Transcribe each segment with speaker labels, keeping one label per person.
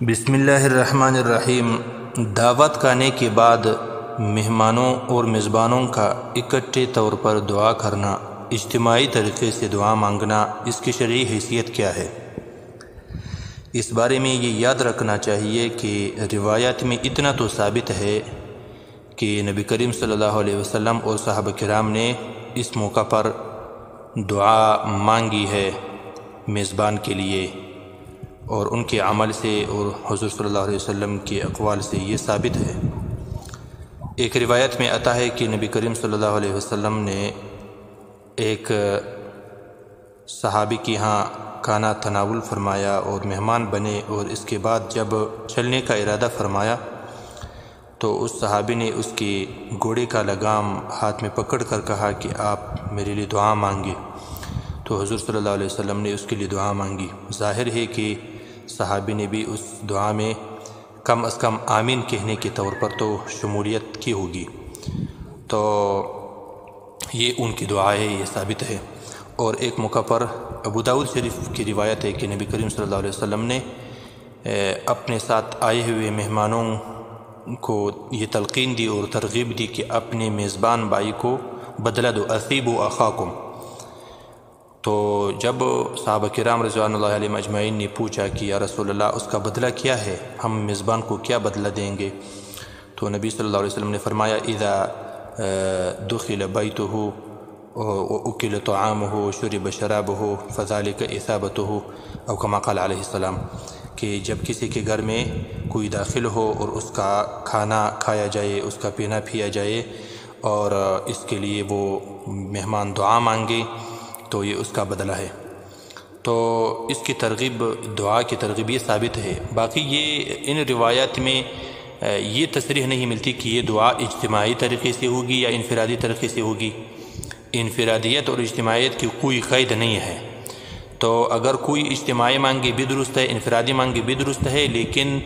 Speaker 1: بسم اللہ الرحمن الرحیم۔ دعوت کھانے کے بعد مہمانوں اور میزبانوں کا اکٹھے طور پر دعا کرنا، اجتماعی طریقے سے دعا مانگنا، اس کی شرعی حیثیت کیا ہے؟ اس بارے میں یہ یاد رکھنا چاہیے کہ روایات میں اتنا تو ثابت ہے کہ نبی کریم صلی اللہ علیہ وسلم اور صحابہ کرام نے اس موقع پر دعا مانگی ہے میزبان کے لیے، اور ان کے عمل سے اور حضور صلی اللہ علیہ وسلم کے اقوال سے یہ ثابت ہے۔ ایک روایت میں آتا ہے کہ نبی کریم صلی اللہ علیہ وسلم نے ایک صحابی کی ہاں کھانا تناول فرمایا اور مہمان بنے، اور اس کے بعد جب چلنے کا ارادہ فرمایا تو اس صحابی نے اس کے گھوڑے کا لگام ہاتھ میں پکڑ کر کہا کہ آپ میرے لیے دعا مانگے، تو حضور صلی اللہ علیہ وسلم نے اس کے لیے دعا مانگی۔ ظاہر ہے کہ صحابی نے بھی اس دعا میں کم از کم آمین کہنے کے طور پر تو شمولیت کی ہوگی، تو یہ ان کی دعا ہے، یہ ثابت ہے۔ اور ایک موقع پر ابو داؤد شریف کی روایت ہے کہ نبی کریم صلی اللہ علیہ وسلم نے اپنے ساتھ آئے ہوئے مہمانوں کو یہ تلقین دی اور ترغیب دی کہ اپنے میزبان بھائی کو بدلہ دو، اثیبوا اخاکم۔ تو جب صحابہ کرام رضوان اللہ علیہ اجمعین نے پوچھا کہ یا رسول اللہ اس کا بدلہ کیا ہے، ہم میزبان کو کیا بدلہ دیں گے، تو نبی صلی اللہ علیہ وسلم نے فرمایا اذا دخل بیتہ واکل طعامہ شرب شرابہ فذلک اثابتہ، او کما قال علیہ السلام، کہ جب کسی کے گھر میں کوئی داخل ہو اور اس کا کھانا کھایا جائے، اس کا پینا پیا جائے، اور اس کے لیے وہ مہمان دعا مانگے تو یہ اس کا بدلہ ہے۔ تو اس کی ترغیب، دعا کی ترغیب یہ ثابت ہے۔ باقی یہ ان روایات میں یہ تصریح نہیں ملتی کہ یہ دعا اجتماعی طریقے سے ہوگی یا انفرادی طریقے سے ہوگی۔ انفرادیت اور اجتماعیت کی کوئی قید نہیں ہے، تو اگر کوئی اجتماعی مانگے بھی درست ہے، انفرادی مانگے بھی درست ہے، لیکن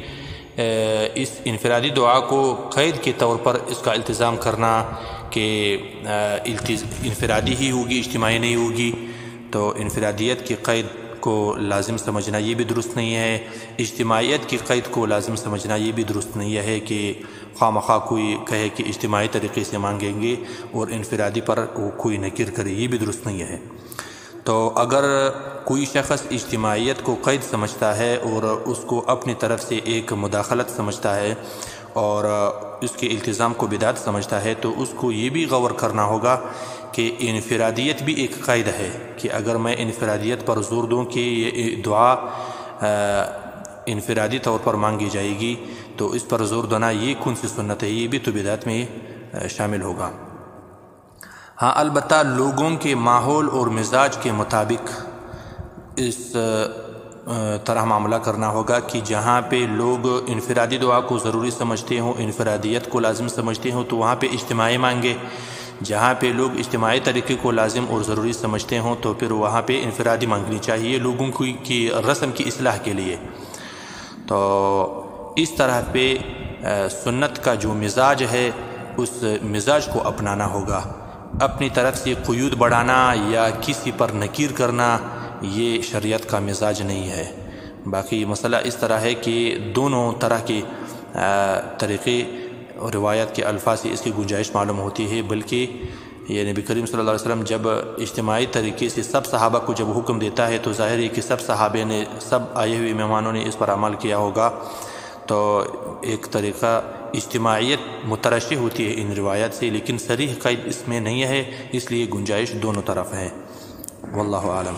Speaker 1: اس انفرادی دعا کو قید کے طور پر اس کا التزام کرنا کہ انفرادی ہی ہوگی، اجتماعی نہیں ہوگی، تو انفرادیت کی قید کو لازم سمجھنا یہ بھی درست نہیں ہے، اجتماعیت کی قید کو لازم سمجھنا یہ بھی درست نہیں ہے کہ خواہ مخواہ کوئی کہے کہ اجتماعی طریقے سے مانگیں گے اور انفرادی پر وہ کوئی نکیر کرے، یہ بھی درست نہیں ہے۔ تو اگر کوئی شخص اجتماعیت کو قید سمجھتا ہے اور اس کو اپنی طرف سے ایک مداخلت سمجھتا ہے اور اس کے التزام کو بدعت سمجھتا ہے، تو اس کو یہ بھی غور کرنا ہوگا کہ انفرادیت بھی ایک قید ہے، کہ اگر میں انفرادیت پر زور دوں کہ یہ دعا انفرادی طور پر مانگی جائے گی، تو اس پر زور دینا یہ کون سی سنت ہے، یہ بھی تو بدعت میں شامل ہوگا۔ ہاں البتہ لوگوں کے ماحول اور مزاج کے مطابق اس طرح معاملہ کرنا ہوگا کہ جہاں پہ لوگ انفرادی دعا کو ضروری سمجھتے ہوں، انفرادیت کو لازم سمجھتے ہوں، تو وہاں پہ اجتماعی مانگے۔ جہاں پہ لوگ اجتماعی طریقے کو لازم اور ضروری سمجھتے ہوں تو پھر وہاں پہ انفرادی مانگنی چاہیے لوگوں کی رسم کی اصلاح کے لیے۔ تو اس طرح پہ سنت کا جو مزاج ہے اس مزاج کو اپنانا ہوگا۔ اپنی طرف سے قیود بڑھانا یا کسی پر نکیر کرنا یہ شریعت کا مزاج نہیں ہے۔ باقی مسئلہ اس طرح ہے کہ دونوں طرح کے طریقے اور روایت کے الفاظ سے اس کی گنجائش معلوم ہوتی ہے، بلکہ یہ نبی کریم صلی اللہ علیہ وسلم جب اجتماعی طریقے سے سب صحابہ کو جب حکم دیتا ہے تو ظاہر ہے کہ سب صحابہ نے، سب آئے ہوئے مہمانوں نے اس پر عمل کیا ہوگا، تو ایک طریقہ اجتماعیت مترشح ہوتی ہے ان روایات سے، لیکن صریح قید اس میں نہیں ہے، اس لیے گنجائش دونوں طرف ہے۔ واللہ اعلم۔